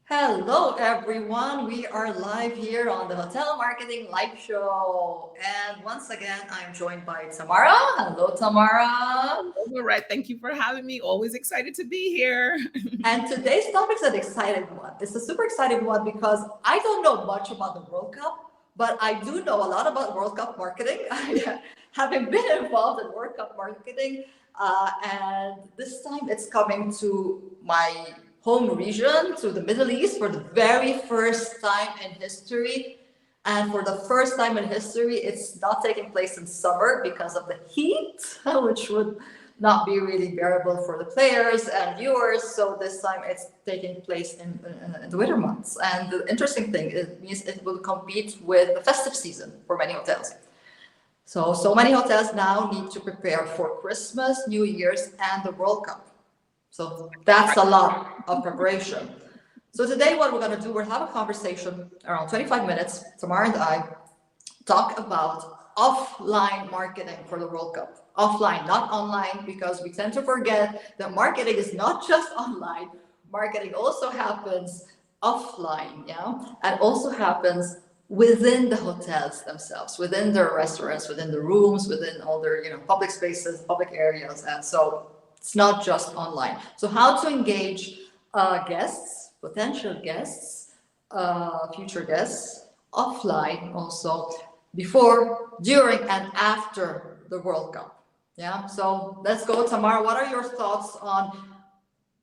Hello, everyone. We are live here on the Hotel Marketing Live Show. And once again, I'm joined by Tamara. Hello, Tamara. All right. Thank you for having me. Always excited to be here. And today's topic is an exciting one. It's a super exciting one because I don't know much about the World Cup, but I do know a lot about World Cup marketing. Having been involved in World Cup marketing, and this time it's coming to my home region, to the Middle East, for the very first time in history. And for the first time in history, it's not taking place in summer because of the heat, which would not be really bearable for the players and viewers. So this time it's taking place in the winter months. And the interesting thing, it means it will compete with the festive season for many hotels. So many hotels now need to prepare for Christmas, New Year's, and the World Cup. So that's a lot of preparation. So today what we're going to do, we'll have a conversation around 25 minutes. Tamara and I talk about offline marketing for the World Cup. Offline, not online, because we tend to forget that marketing is not just online. Marketing also happens offline, yeah, and also happens within the hotels themselves, within their restaurants, within the rooms, within all their public spaces, public areas, and so it's not just online. So how to engage guests, potential guests, future guests, offline also, before, during, and after the World Cup. Yeah. So let's go, Tamara. What are your thoughts on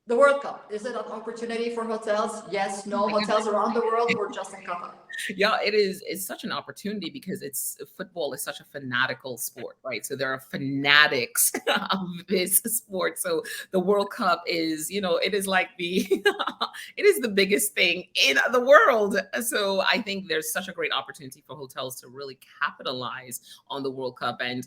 the World Cup? Is it an opportunity for hotels? Yes, no. Hotels around the world, or just in Qatar? Yeah, it is. It's such an opportunity because it's football is such a fanatical sport, right? So there are fanatics of this sport. So the World Cup is, it is like the it is the biggest thing in the world. So I think there's such a great opportunity for hotels to really capitalize on the World Cup. And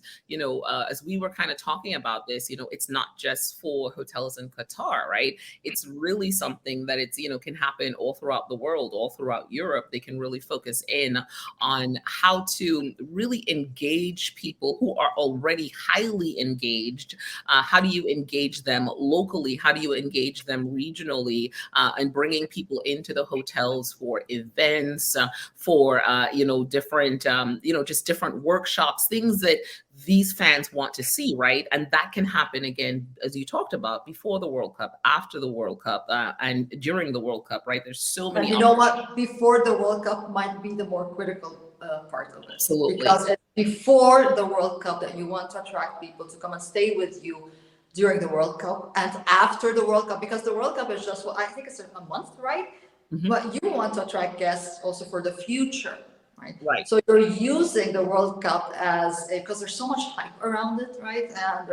as we were kind of talking about this, it's not just for hotels in Qatar, right? It's really something that it's can happen all throughout the world, all throughout Europe. They can really focus in on how to really engage people who are already highly engaged. How do you engage them locally? How do you engage them regionally? And bringing people into the hotels for events, for different just different workshops, things that these fans want to see, right? And that can happen again, as you talked about, before the World Cup, after the World Cup, and during the World Cup, right? There's so And many. you know what? Before the World Cup might be the more critical part of it, Absolutely. because it's before the World Cup that you want to attract people to come and stay with you during the World Cup, and after the World Cup, because the World Cup is just, well, I think it's a month, right? Mhm. But you want to attract guests also for the future, right? Right. So you're using the World Cup as because there's so much hype around it, right? And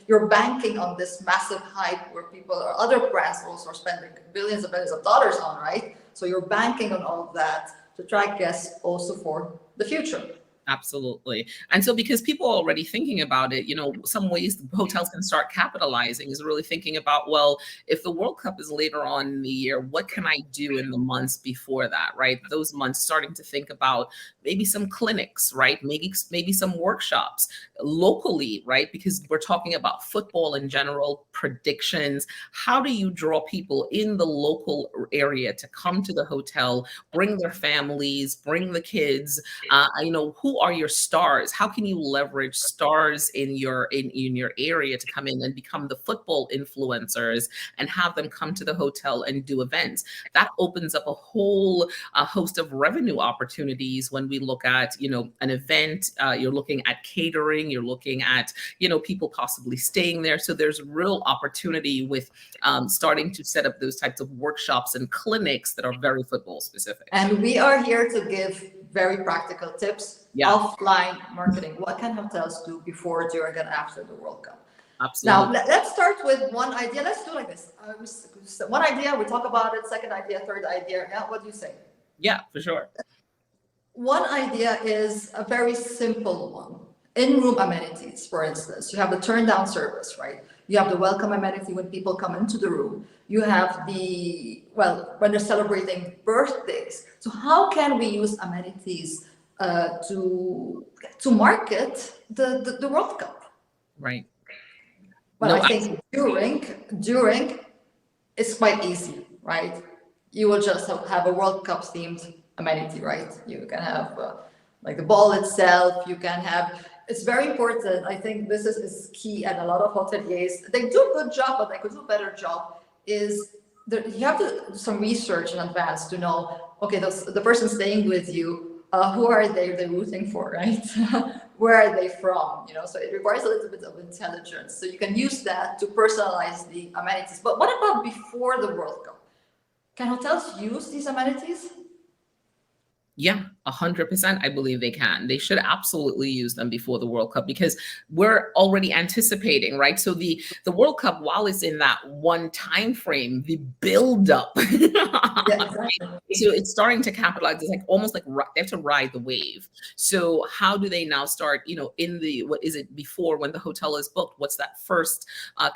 you're banking on this massive hype where people or other brands also are spending billions and billions of dollars on, right? So you're banking on all of that to attract guests also for the future. Absolutely. And so because people are already thinking about it, some ways hotels can start capitalizing is really thinking about, well, if the World Cup is later on in the year, what can I do in the months before that, right? Those months starting to think about maybe some clinics, right? Maybe some workshops locally, right? Because we're talking about football in general, predictions. How do you draw people in the local area to come to the hotel, bring their families, bring the kids? Who are your stars? How can you leverage stars in your area to come in and become the football influencers and have them come to the hotel and do events? That opens up a whole host of revenue opportunities when we look at an event. You're looking at catering. You're looking at people possibly staying there. So there's real opportunity with starting to set up those types of workshops and clinics that are very football specific. And we are here to give very practical tips, Yeah. offline marketing. What can hotels do before, during, and after the World Cup? Absolutely. Now, let's start with one idea. Let's do like this. One idea, we talk about it. Second idea, third idea. Yeah, what do you say? Yeah, for sure. One idea is a very simple one. In-room amenities, for instance. You have the turn-down service, right? You have the welcome amenity when people come into the room. You have when they're celebrating birthdays. So how can we use amenities to market the World Cup? Right. But No, I think during it's quite easy, right? you will just have a World Cup themed amenity, right? You can have like the ball itself. You can have. It's very important. I think this is key, and a lot of hoteliers they do a good job, but they could do a better job. Is there, you have to do some research in advance to know. Okay, the person staying with you, who are they rooting for, right? Where are they from? So it requires a little bit of intelligence. So you can use that to personalize the amenities. But what about before the World Cup? Can hotels use these amenities? Yeah, 100%. I believe they can. They should absolutely use them before the World Cup because we're already anticipating, right? So the World Cup, while it's in that one time frame, the build up, Yeah, exactly. so it's starting to capitalize. It's like almost like they have to ride the wave. So how do they now start? In the what is it before when the hotel is booked? What's that first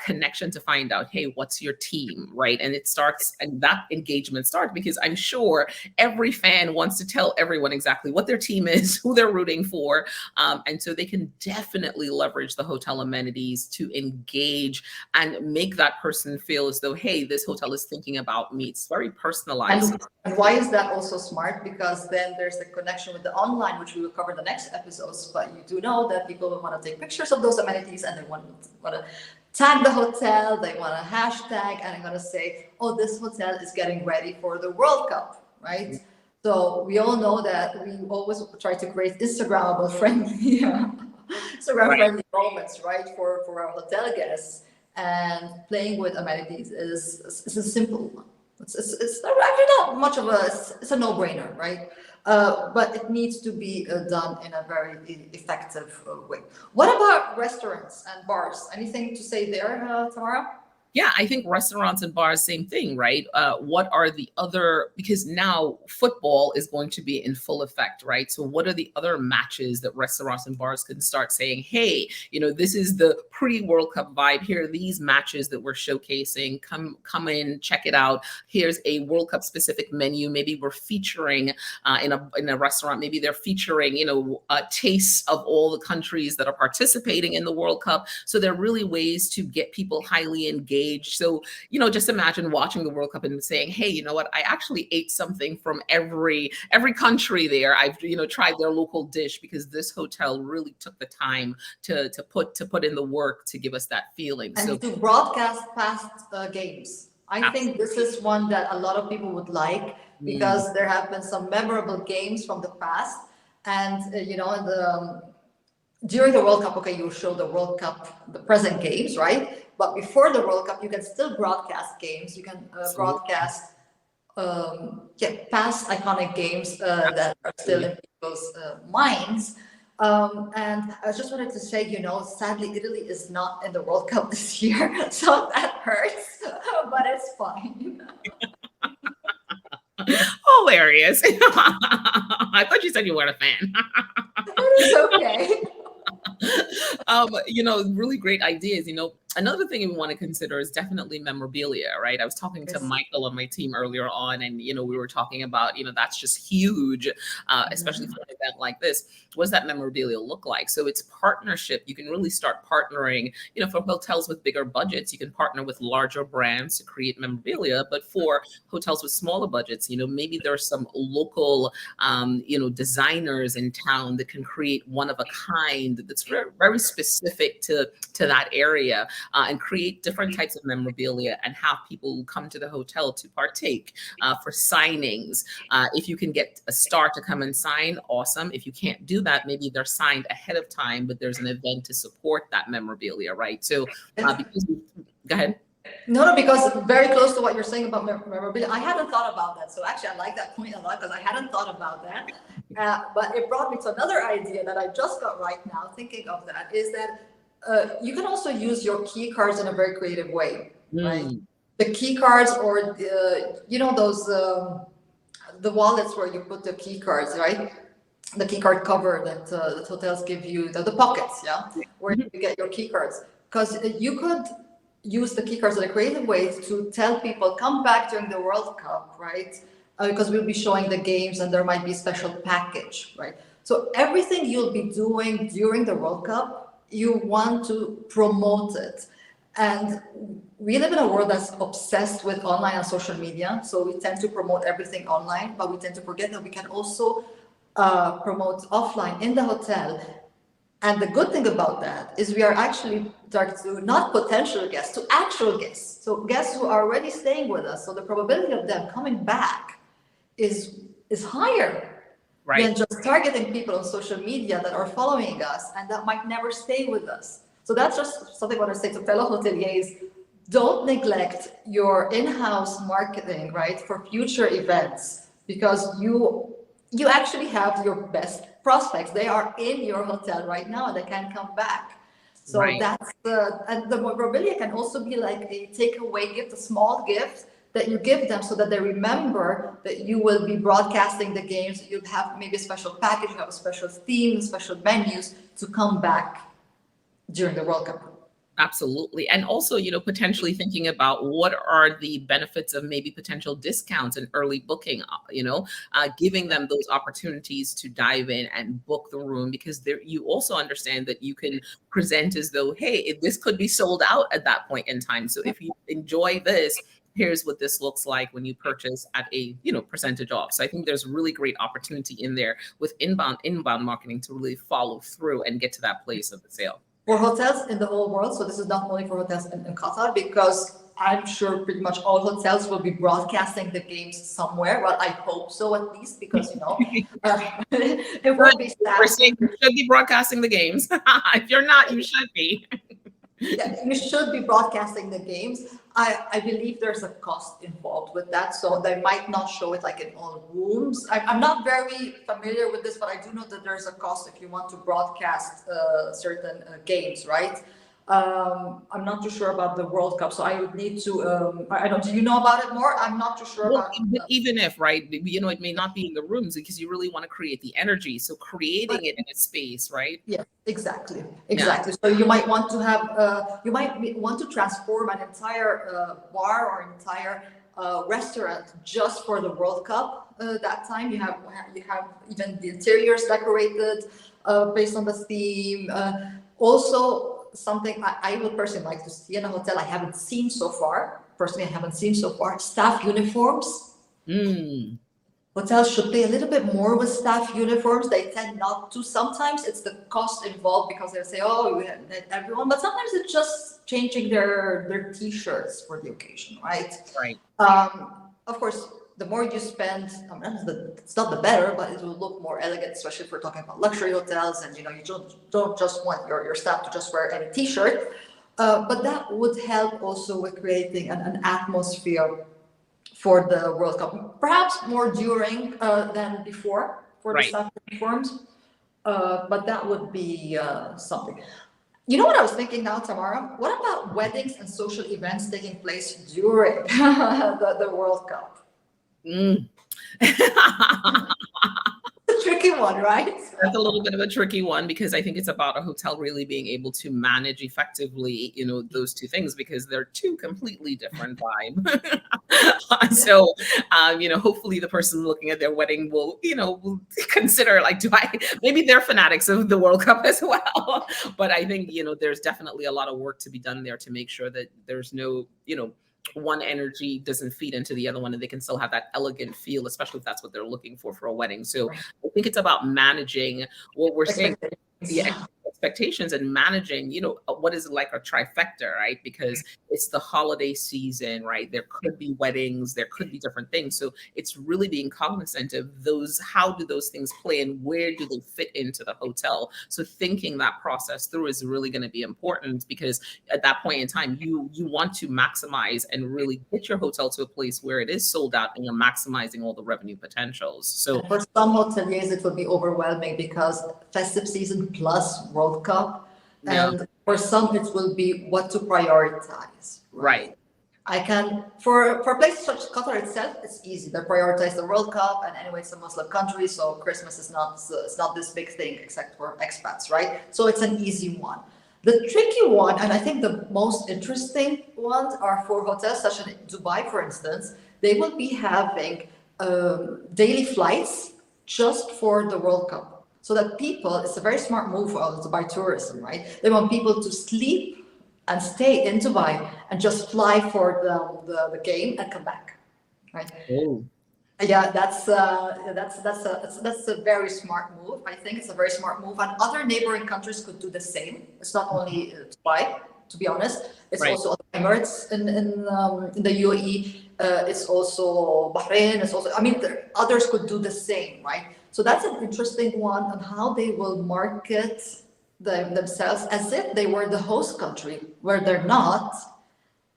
connection to find out? Hey, what's your team, right? And it starts, and that engagement starts because I'm sure every fan wants to tell everyone exactly what their team is, who they're rooting for. And so they can definitely leverage the hotel amenities to engage and make that person feel as though, hey, this hotel is thinking about me. It's very personalized. And why is that also smart? Because then there's the connection with the online, which we will cover in the next episodes. But you do know that people will want to take pictures of those amenities and they want to tag the hotel, they want to hashtag, and they're going to say, oh, this hotel is getting ready for the World Cup, right? So we all know that we always try to create Instagrammable friendly, Instagram friendly moments, right, for our hotel guests. And playing with amenities is a simple one. It's actually not much of a, it's a no-brainer, right? But it needs to be done in a very effective way. What about restaurants and bars? Anything to say there, Tamara? Yeah, I think restaurants and bars, same thing, right? What are the other, because now football is going to be in full effect, right? So what are the other matches that restaurants and bars can start saying, hey, this is the pre-World Cup vibe. Here are these matches that we're showcasing. Come in, check it out. Here's a World Cup specific menu. Maybe we're featuring in a restaurant, maybe they're featuring, tastes of all the countries that are participating in the World Cup. So there are really ways to get people highly engaged. So, just imagine watching the World Cup and saying, hey, you know what? I actually ate something from every country there. I've, tried their local dish because this hotel really took the time to put in the work to give us that feeling. And so to broadcast past games. I think this absolutely. is one that a lot of people would like Mm, because there have been some memorable games from the past. And, in the during the World Cup, okay, you show the World Cup, the present games, right? But before the World Cup, you can still broadcast games. You can absolutely. broadcast, past iconic games that are still Absolutely. in people's minds. And I just wanted to say, sadly, Italy is not in the World Cup this year, so that hurts, but it's fine. Hilarious. I thought you said you weren't a fan. It's okay. Really great ideas. Another thing we want to consider is definitely memorabilia, right? I was talking to Yes. Michael on my team earlier on, and we were talking about, that's just huge, especially Mhm. for an event like this. What does that memorabilia look like? So it's partnership. You can really start partnering, for hotels with bigger budgets, you can partner with larger brands to create memorabilia. But for hotels with smaller budgets, maybe there's some local designers in town that can create one of a kind that's very, very specific to that area, and create different types of memorabilia and have people come to the hotel to partake for signings. If you can get a star to come and sign, awesome. If you can't do that, maybe they're signed ahead of time, but there's an event to support that memorabilia, right? So because go ahead. No, because very close to what you're saying about memorabilia. I hadn't thought about that. So actually, I like that point a lot because I hadn't thought about that. But it brought me to another idea that I just got right now, thinking of that, is that you can also use your key cards in a very creative way, right? Mm, The key cards or those the wallets where you put the key cards, right? The key card cover that hotels give you, the pockets, yeah, where mhm. you get your key cards. Because you could use the key cards in a creative way to tell people, come back during the World Cup, right? Because we'll be showing the games and there might be a special package, right? So everything you'll be doing during the World Cup, you want to promote it. And we live in a world that's obsessed with online and social media. So we tend to promote everything online, but we tend to forget that we can also promote offline in the hotel. And the good thing about that is we are actually targeted to not potential guests, to actual guests. So guests who are already staying with us. So the probability of them coming back is higher than Right. just targeting people on social media that are following us and that might never stay with us. So that's just something I want to say to fellow hoteliers. Don't neglect your in-house marketing, right, for future events, because you actually have your best prospects. They are in your hotel right now and they can come back. So Right. that's and the memorabilia can also be like a takeaway gift, a small gift that you give them so that they remember that you will be broadcasting the games. You'll have maybe a special package, you have a special theme, special menus to come back during the World Cup. Absolutely. And also, potentially thinking about what are the benefits of maybe potential discounts and early booking, giving them those opportunities to dive in and book the room, because there you also understand that you can present as though, hey, this could be sold out at that point in time. So if you enjoy this, here's what this looks like when you purchase at a percentage off. So I think there's really great opportunity in there with inbound marketing to really follow through and get to that place of the sale. For hotels in the whole world, so this is not only for hotels in Qatar, because I'm sure pretty much all hotels will be broadcasting the games somewhere. Well, I hope so, at least, because it Good. will be We're sad. saying you should be broadcasting the games. If you're not, you should be. Yeah, you should be broadcasting the games. I believe there's a cost involved with that, so they might not show it like in all rooms. I'm not very familiar with this, but I do know that there's a cost if you want to broadcast certain games, right? I'm not too sure about the World Cup, so I would need to. I don't. Do you know about it more? I'm not too sure Well, about. but even if, right, it may not be in the rooms because you really want to create the energy. So creating it in a space, right? Yeah, exactly, Yeah, exactly. So you might want to have, want to transform an entire bar or entire restaurant just for the World Cup. That time you have even the interiors decorated based on the theme. Also, something I would personally like to see in a hotel I haven't seen so far. Personally, I haven't seen so far staff uniforms. mm, Hotels should pay a little bit more with staff uniforms. They tend not to. Sometimes it's the cost involved because they say, "Oh, we need everyone," but sometimes it's just changing their t-shirts for the occasion, right? right. Of course, the more you spend, it's not the better, but it will look more elegant, especially if we're talking about luxury hotels, and you don't just want your staff to just wear any t-shirt. But that would help also with creating an atmosphere for the World Cup, perhaps more during than before for the Right. staff uniforms, but that would be something. You know what I was thinking now, Tamara? What about weddings and social events taking place during the World Cup? Mm. It's a tricky one, right? That's a little bit of a tricky one because I think it's about a hotel really being able to manage effectively, those two things because they're two completely different vibe. So, hopefully the person looking at their wedding will consider like, maybe they're fanatics of the World Cup as well. But I think, there's definitely a lot of work to be done there to make sure that there's no, one energy doesn't feed into the other one and they can still have that elegant feel, especially if that's what they're looking for a wedding. So I think it's about managing what we're saying, the Expectations. expectations and managing, what is like a trifecta, right? Because it's the holiday season, right? There could be weddings, there could be different things. So it's really being cognizant of those, how do those things play and where do they fit into the hotel? So thinking that process through is really going to be important because at that point in time, you want to maximize and really get your hotel to a place where it is sold out and you're maximizing all the revenue potentials. So And for some hoteliers, it will be overwhelming because festive season plus World Cup. yeah, And for some, it will be what to prioritize, right. right? I can, for places such as Qatar itself, it's easy. They prioritize the World Cup, and anyway, it's a Muslim country, so Christmas is not it's not this big thing except for expats, right? So it's an easy one. The tricky one, and I think the most interesting ones, are for hotels such as Dubai, for instance. They will be having daily flights just for the World Cup, so that people. It's a very smart move to buy tourism, right? They want people to sleep and stay in Dubai and just fly for the game and come back, right? Oh, Yeah, that's a very smart move. I think it's a very smart move, and other neighboring countries could do the same. It's not only Dubai, to be honest. It's right. also other Emirates in the UAE. It's also Bahrain. It's also, I mean, others could do the same, right? So that's an interesting one on how they will market themselves as if they were the host country, where they're not,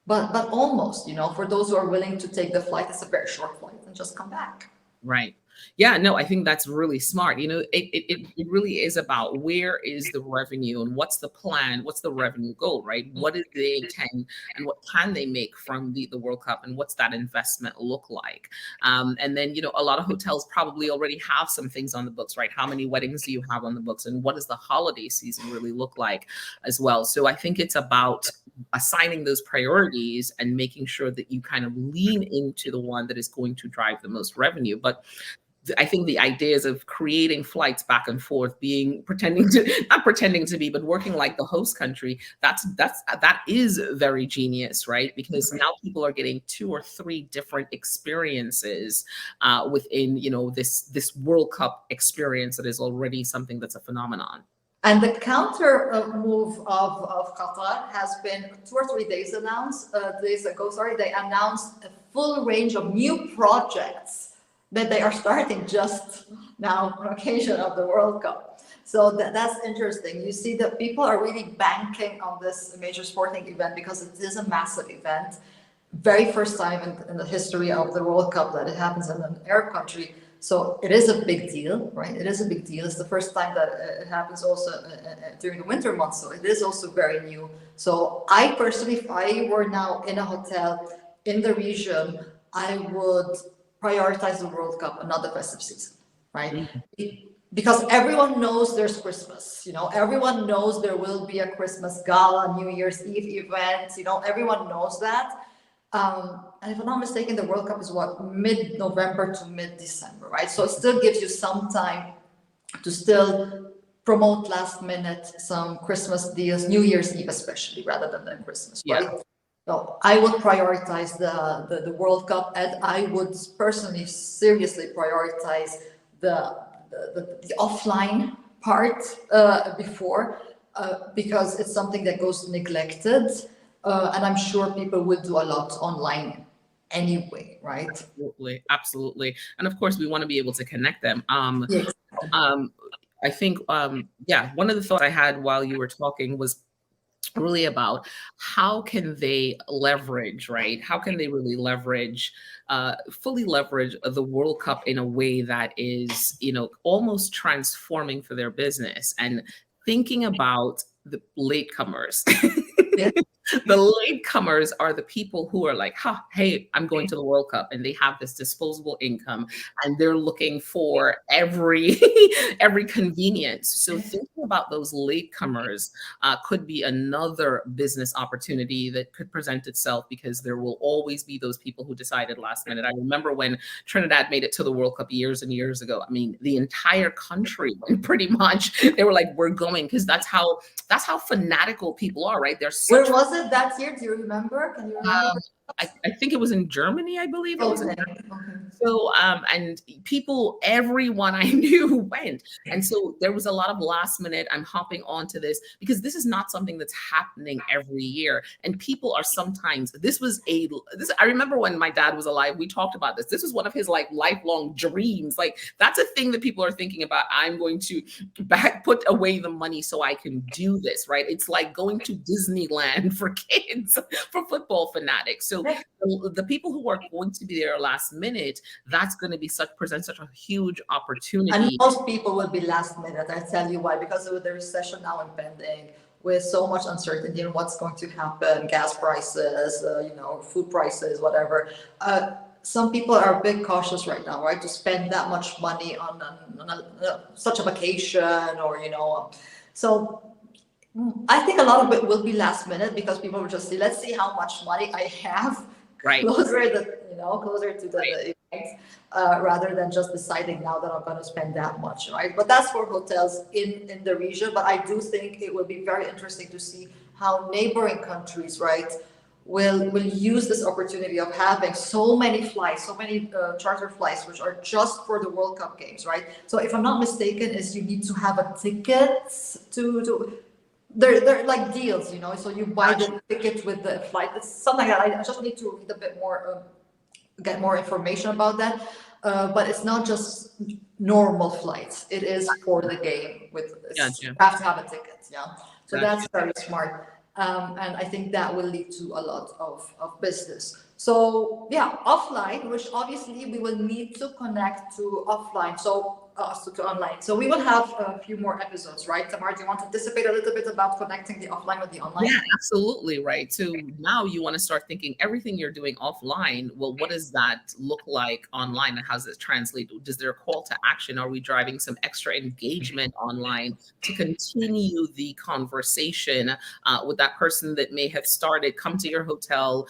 but almost, for those who are willing to take the flight, it's a very short flight and just come back. Right. Yeah, no, I think that's really smart. It really is about where is the revenue and what's the plan, what's the revenue goal, right? What is the intent and what can they make from the World Cup and what's that investment look like? And then, a lot of hotels probably already have some things on the books, right? How many weddings do you have on the books and what does the holiday season really look like as well? So I think it's about assigning those priorities and making sure that you kind of lean into the one that is going to drive the most revenue. But I think the ideas of creating flights back and forth, not pretending to be, but working like the host country, that is very genius, right? Because now people are getting 2 or 3 different experiences within, this World Cup experience that is already something that's a phenomenon. And the counter move of Qatar has been 2 or 3 days ago. Sorry, they announced a full range of new projects that they are starting just now on occasion of the World Cup. So that's interesting. You see that people are really banking on this major sporting event because it is a massive event. Very first time in the history of the World Cup that it happens in an Arab country. So it is a big deal, right? It is a big deal. It's the first time that it happens also during the winter months. So it is also very new. So I personally, if I were now in a hotel in the region, I would prioritize the World Cup and not the festive season, right? Because everyone knows there's Christmas, everyone knows there will be a Christmas gala, New Year's Eve event, everyone knows that. And if I'm not mistaken, the World Cup is mid-November to mid-December, right? So it still gives you some time to still promote last minute some Christmas deals, New Year's Eve especially, rather than Christmas, right? Yeah. So I would prioritize the World Cup, and I would personally seriously prioritize the offline part before, because it's something that goes neglected. And I'm sure people will do a lot online anyway, right? Absolutely. And of course, we want to be able to connect them. Yes. I think, one of the thoughts I had while you were talking was really about how can they leverage, right? How can they really fully leverage the World Cup in a way that is, almost transforming for their business and thinking about the latecomers. Yeah. The latecomers are the people who are like, hey, I'm going to the World Cup, and they have this disposable income and they're looking for every convenience. So thinking about those latecomers could be another business opportunity that could present itself, because there will always be those people who decided last minute. I remember when Trinidad made it to the World Cup years and years ago. I mean, the entire country pretty much, they were like, we're going, because that's how fanatical people are, right? Where was it that year? Do you remember? Can you remember? I think it was in Germany, I believe it was. Okay. So, and everyone I knew went. And so there was a lot of last minute, I'm hopping onto this, because this is not something that's happening every year. And people are sometimes, I remember when my dad was alive, we talked about this. This was one of his lifelong dreams. Like, that's a thing that people are thinking about. I'm going to put away the money so I can do this, right? It's like going to Disneyland for kids, for football fanatics. So the people who are going to be there last minute, that's going to present such a huge opportunity. And most people will be last minute. I tell you why, because with the recession now impending, with so much uncertainty in what's going to happen, gas prices, food prices, whatever. Some people are a bit cautious right now, right? To spend that much money on such a vacation, or so. I think a lot of it will be last minute, because people will just say, let's see how much money I have closer to the event, rather than just deciding now that I'm going to spend that much, right? But that's for hotels in the region. But I do think it will be very interesting to see how neighboring countries, right, will use this opportunity of having so many flights, so many charter flights, which are just for the World Cup games, right? So if I'm not mistaken, is you need to have a ticket to they're like deals, so you buy the ticket with the flight. It's something that I just need to read a bit more, get more information about that. But it's not just normal flights. It is for the game with this. You Gotcha. have to have a ticket, yeah. So Gotcha. that's very smart. And I think that will lead to a lot of business. So yeah, offline, which obviously we will need to connect to offline. So to online. So we will have a few more episodes, right? Tamar, do you want to anticipate a little bit about connecting the offline with the online? Yeah, absolutely. Right. So now you want to start thinking everything you're doing offline. Well, what does that look like online and how does it translate? Is there a call to action? Are we driving some extra engagement online to continue the conversation with that person that may have started, come to your hotel,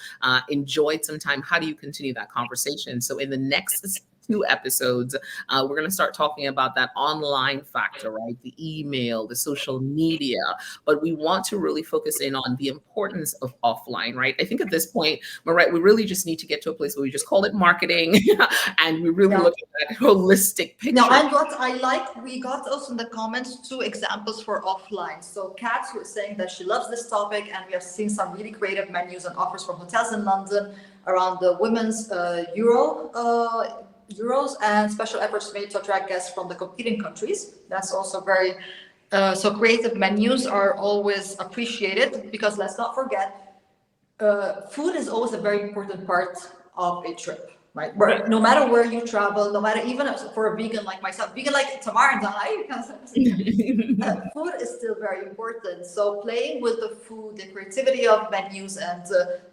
enjoyed some time? How do you continue that conversation? So in the next 2 episodes, we're going to start talking about that online factor, right? The email, the social media, but we want to really focus in on the importance of offline, right? I think at this point, Marette, we really just need to get to a place where we just call it marketing and we really look at that holistic picture. No, and what I like, we got also in the comments 2 examples for offline. So Kat was saying that she loves this topic, and we have seen some really creative menus and offers from hotels in London around the women's Euros and special efforts made to attract guests from the competing countries. That's also very, so creative menus are always appreciated, because let's not forget, food is always a very important part of a trip, right? No matter where you travel, no matter, even for a vegan like myself, vegan like Tamar and I, because food is still very important. So playing with the food, the creativity of menus, and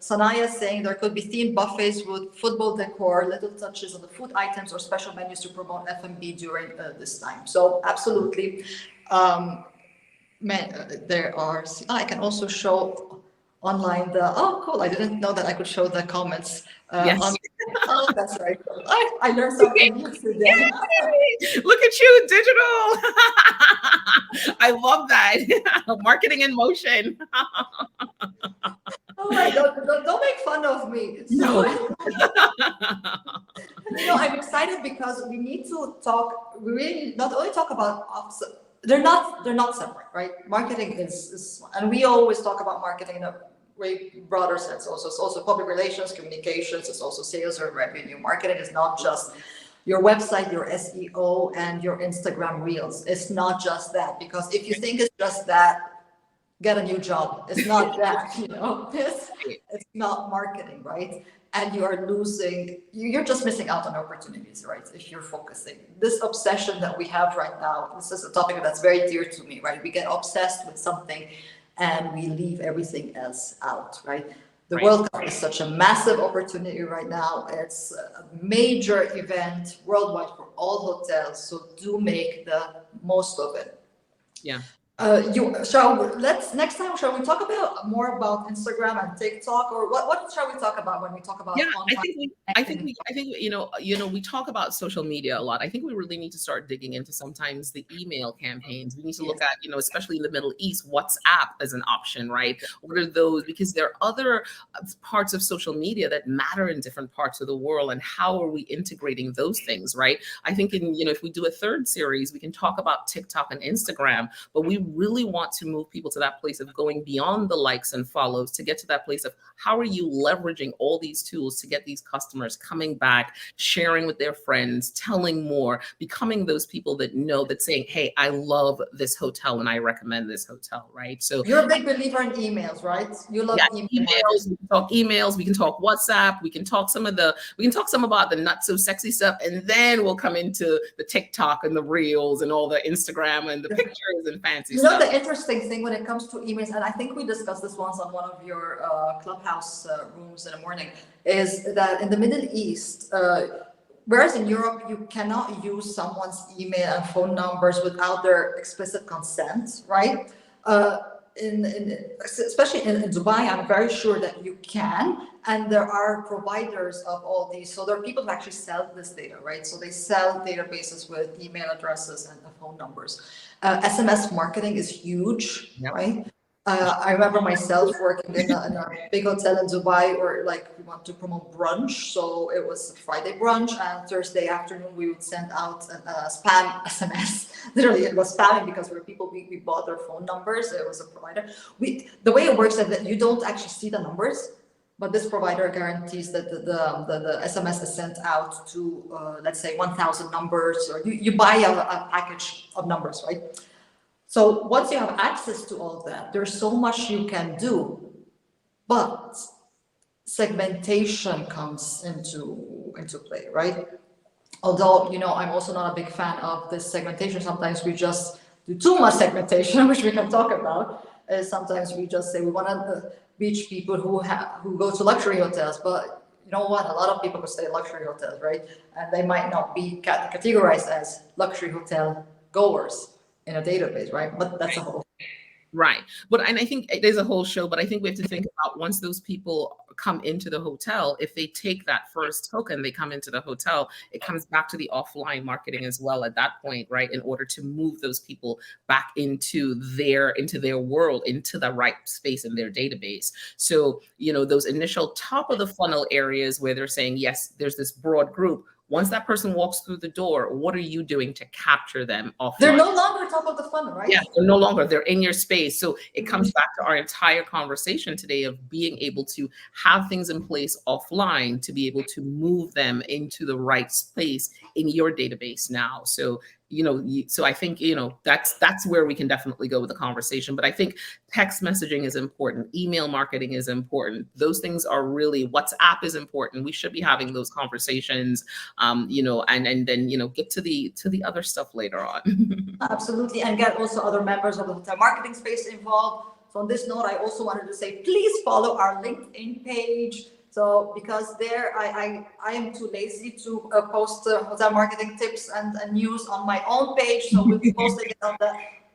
Sanaya saying there could be themed buffets with football decor, little touches on the food items, or special menus to promote F&B during this time. So absolutely. There are, I can also show online oh cool, I didn't know that I could show the comments Yes. Oh, that's very cool. I learned something new today. Look at you, digital. I love that. Marketing in motion. Oh my God, don't make fun of me. No. No, I'm excited because we need to talk, we really not only talk about they're not separate, right? Marketing is, and we always talk about marketing in a way broader sense. Also, it's also public relations, communications. It's also sales or revenue. Marketing is not just your website, your SEO, and your Instagram reels. It's not just that, because if you think it's just that, get a new job. It's not that, it's not marketing, right? And you are losing, you're just missing out on opportunities, right? If you're focusing. This obsession that we have right now, this is a topic that's very dear to me, right? We get obsessed with something and we leave everything else out, right? The World Cup is such a massive opportunity right now. It's a major event worldwide for all hotels. So do make the most of it. Yeah. Next time, shall we talk about more about Instagram and TikTok, or what shall we talk about when we talk about online? I think we talk about social media a lot. I think we really need to start digging into sometimes the email campaigns. We need to look at, especially in the Middle East, WhatsApp as an option, right? What are those? Because there are other parts of social media that matter in different parts of the world, and how are we integrating those things, right? I think if we do a 3rd series, we can talk about TikTok and Instagram, but we really want to move people to that place of going beyond the likes and follows to get to that place of how are you leveraging all these tools to get these customers coming back, sharing with their friends, telling more, becoming those people that saying, hey, I love this hotel and I recommend this hotel, right? So you're a big believer in emails, right? You love emails. We can talk emails, we can talk WhatsApp, we can talk some about the not so sexy stuff, and then we'll come into the TikTok and the reels and all the Instagram and the pictures and fancy stuff. The interesting thing when it comes to emails, and I think we discussed this once on one of your clubhouse rooms in the morning, is that in the Middle East, whereas in Europe, you cannot use someone's email and phone numbers without their explicit consent, right? Especially in Dubai, I'm very sure that you can, and there are providers of all these. So there are people who actually sell this data, right? So they sell databases with email addresses and phone numbers. SMS marketing is huge, right? I remember myself working in a big hotel in Dubai where like we want to promote brunch. So it was Friday brunch and Thursday afternoon we would send out a spam SMS. Literally it was spamming because we bought their phone numbers. It was a provider. The way it works is that you don't actually see the numbers, but this provider guarantees that the SMS is sent out to let's say 1,000 numbers, or you buy a package of numbers, right? So once you have access to all of that, there's so much you can do, but segmentation comes into play, right? Although, I'm also not a big fan of this segmentation. Sometimes we just do too much segmentation, which we can talk about. Sometimes we just say we want to reach people who go to luxury hotels, but you know what? A lot of people could stay in luxury hotels, right? And they might not be categorized as luxury hotel goers in a database, right? But that's a whole. Right. But and I think it is a whole show, but I think we have to think about once those people come into the hotel, if they take that first token, they come into the hotel, it comes back to the offline marketing as well at that point, right? In order to move those people back into their world, into the right space in their database. So, those initial top of the funnel areas where they're saying, yes, there's this broad group. Once that person walks through the door, what are you doing to capture them offline? They're no longer top of the funnel, right? Yeah, they're no longer. They're in your space. So it comes back to our entire conversation today of being able to have things in place offline to be able to move them into the right space in your database now. So so I think that's where we can definitely go with the conversation. But I think text messaging is important, email marketing is important. Those things are really, WhatsApp is important. We should be having those conversations, and then get to the other stuff later on. Absolutely, and get also other members of the hotel marketing space involved. So on this note, I also wanted to say, please follow our LinkedIn page. So because there, I am too lazy to post hotel marketing tips and news on my own page. So we'll be posting it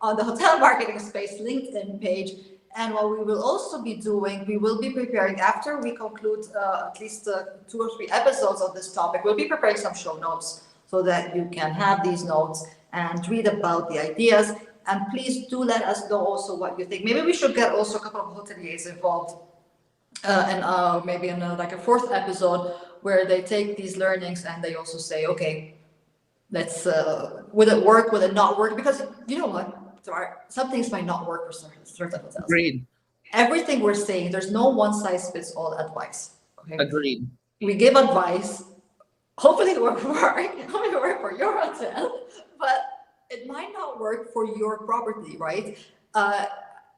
on the hotel marketing space LinkedIn page. And what we will also be doing, we will be preparing after we conclude at least 2 or 3 episodes of this topic. We'll be preparing some show notes so that you can have these notes and read about the ideas. And please do let us know also what you think. Maybe we should get also a couple of hoteliers involved, and maybe in like a 4th episode where they take these learnings and they also say, okay, let's will it work, will it not work? Because you know what, some things might not work for certain hotels. Agreed. Everything we're saying, there's no one size fits all advice. Okay. Agreed. We give advice. Hopefully it will work for your hotel, but it might not work for your property, right?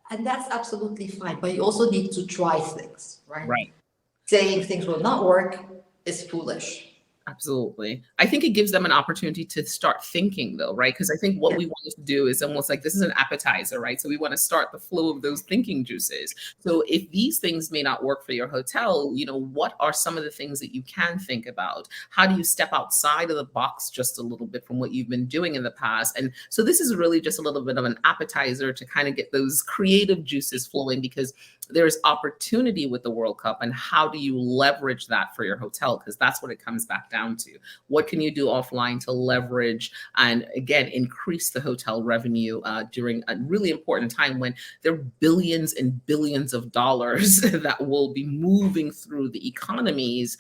And that's absolutely fine. But you also need to try things, right? Right. Saying things will not work is foolish. Absolutely. I think it gives them an opportunity to start thinking though, right? Because I think what we want to do is almost like this is an appetizer, right? So we want to start the flow of those thinking juices. So if these things may not work for your hotel, what are some of the things that you can think about? How do you step outside of the box just a little bit from what you've been doing in the past? And so this is really just a little bit of an appetizer to kind of get those creative juices flowing, because there's opportunity with the World Cup, and how do you leverage that for your hotel? Because that's what it comes back down to. What can you do offline to leverage and again increase the hotel revenue during a really important time when there are billions and billions of dollars that will be moving through the economies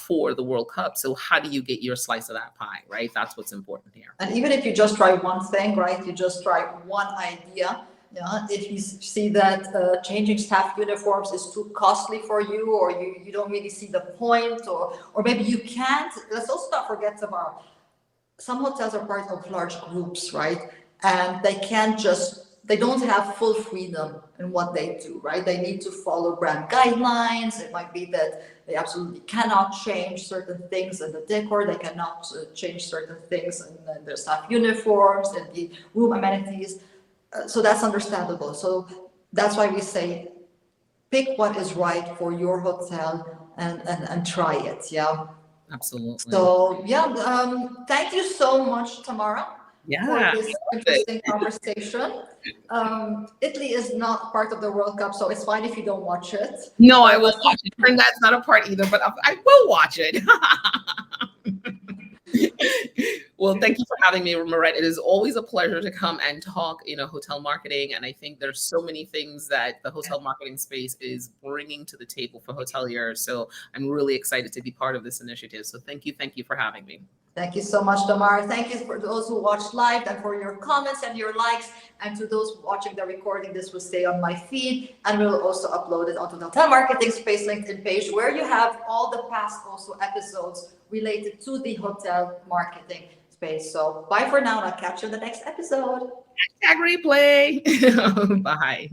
for the World Cup? So how do you get your slice of that pie, right? That's what's important here. And even if you just try one thing, right? You just try one idea. Yeah, if you see that changing staff uniforms is too costly for you, or you don't really see the point, or maybe you can't. Let's also not forget about some hotels are part of large groups, right? And they don't have full freedom in what they do, right? They need to follow brand guidelines. It might be that they absolutely cannot change certain things in the decor. They cannot change certain things in their staff uniforms and the room amenities. So that's understandable. So that's why we say, pick what is right for your hotel and try it. Yeah. Absolutely. So thank you so much, Tamara, for this interesting conversation. Italy is not part of the World Cup, so it's fine if you don't watch it. No, I will watch it. And that's not a part either, but I will watch it. Well, thank you for having me, Marette. It is always a pleasure to come and talk, hotel marketing. And I think there's so many things that the hotel marketing space is bringing to the table for hoteliers. So I'm really excited to be part of this initiative. So thank you for having me. Thank you so much, Tamara. Thank you for those who watched live and for your comments and your likes. And to those watching the recording, this will stay on my feed and we'll also upload it onto the Hotel Marketing Space LinkedIn page where you have all the past also episodes related to the hotel marketing space. So bye for now and I'll catch you in the next episode. Tag replay. Bye.